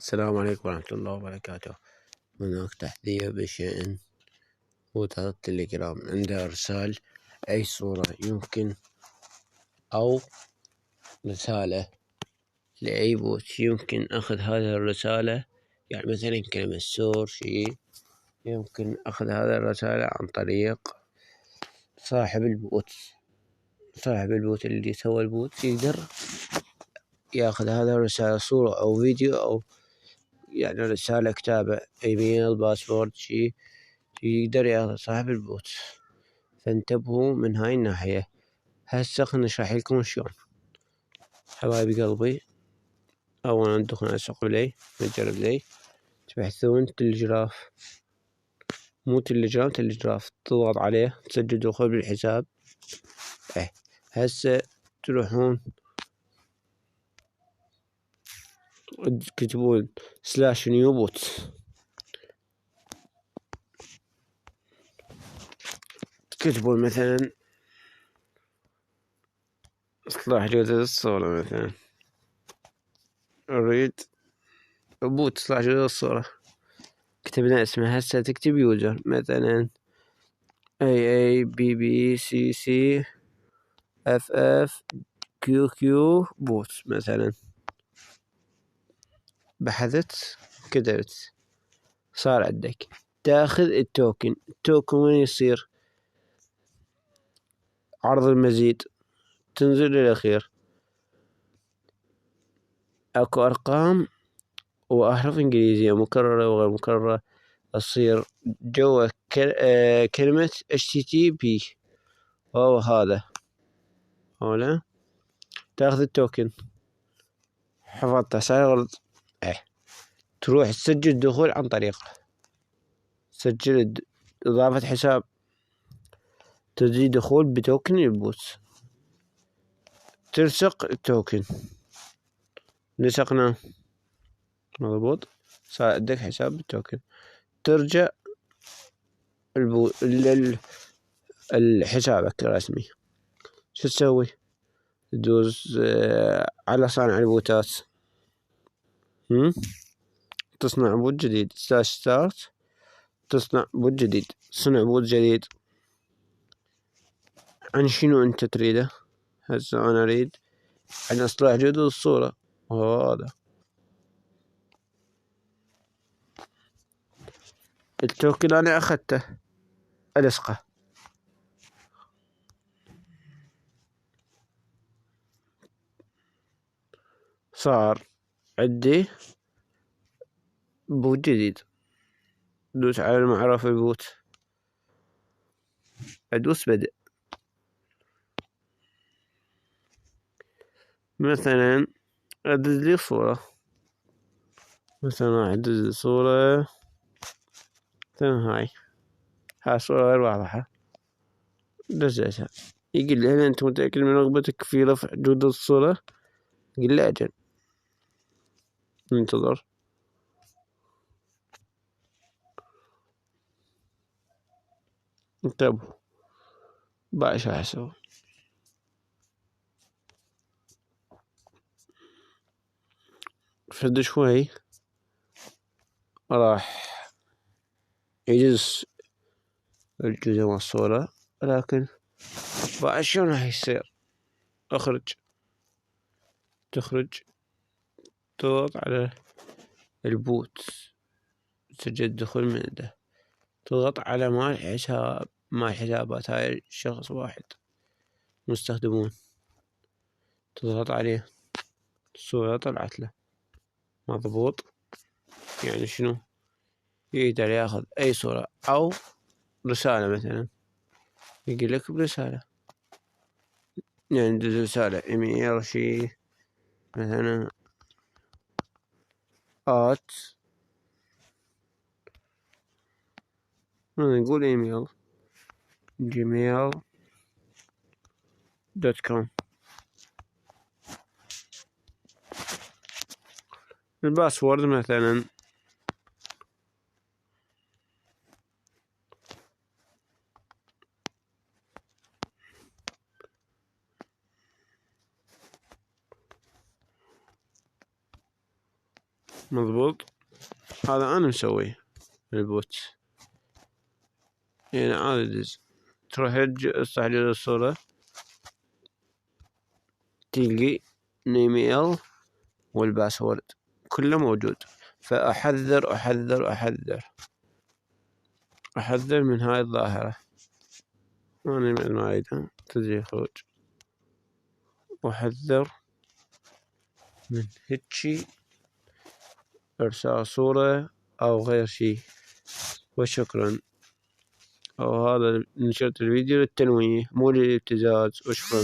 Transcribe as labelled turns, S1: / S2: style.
S1: السلام عليكم ورحمة الله وبركاته. هناك تحذير بشأن بوتات التليجرام عند إرسال أي صورة يمكن أو رسالة لأي بوت. يمكن أخذ هذه الرسالة، يعني مثلا كلمة سور يمكن أخذ هذه الرسالة عن طريق صاحب البوت. اللي سوى البوت يقدر ياخذ هذه الرسالة صورة أو فيديو أو يعني رسالة كتابة إيميل باسورد يقدر ياخذ صاحب البوت. فانتبهوا من هاي الناحية. هسه خلنا نشرح لكم شلون. حبايب قلبي، أولا ندخل على سوق بلاي، متجر بلاي، تبحثون تلجراف، مو تلجراف، تضغط عليه تسجل دخول بالحساب. هسه تروحون تكتبون /new bot، تكتبون مثلا إصلاح جودة الصورة، مثلا أريد بوت إصلاح جودة الصورة، كتبنا اسمه. هسه تكتب يوزر مثلا AABBCCFFQQ بوت مثلا. بحثت كتبت، صار عندك تاخذ التوكن وين يصير؟ عرض المزيد، تنزل للأخير، اكو أرقام وأحرف إنجليزية مكررة وغير مكررة تصير جوا كلمة HTTP. وهو هذا هنا تاخذ التوكن، حفظته سيغلط. تروح تسجل الدخول عن طريقه، تسجل إضافة حساب، تسجيل دخول بتوكن البوت، تلصق التوكن، لصقنا مضبوط، صار عندك حساب بالتوكن. ترجع حسابك الرسمي. شو تسوي؟ تدوس على صانع البوتات، تصنع بوت جديد، ستارت، تصنع بوت جديد، صنع بوت جديد. عن شنو انت تريده؟ هسه انا اريد عن اصلاح جودة الصورة، وهو هذا التوكن. انا اخذته، الصقه، صار عندي بوت جديد. دوس على المعرف البوت، ادوس بدء. مثلا ادز لي صورة، مثلا ادز صورة مثلا هاي صورة غير واضحة، دزيتها. يقول لي هل انت متأكد من رغبتك في رفع جودة الصورة؟ قل لي اجل. ننتظر. انتبهوا بعد شو اسوي. فد شوي راح يجز الجزء من الصورة، لكن بعد شلون راح يصير؟ تخرج، تضغط على البوت، تسجل الدخول من عنده، تضغط على مال حسابات هاي شخص واحد مستخدمون، تضغط عليه، الصورة طلعت له مضبوط. يعني شنو؟ يقدر ياخذ اي صورة او رسالة، مثلا يقول لك برسالة، يعني رسالة ايميل مثلا نقول ايميل gmail.com. الباسورد مثلا مضبوط. هذا أنا مسويه البوت، يعني عادي دز تروح تحدد الصورة، تلقي الإيميل والباسورد كله موجود. فأحذر أحذر أحذر أحذر من هاي الظاهرة. أنا ما أريدها تسجيل خروج. أحذر من هيجي إرسال صورة أو غير شي. وشكرا. أو هذا نشرت الفيديو للتنويه مو للابتزاز. وشكرا.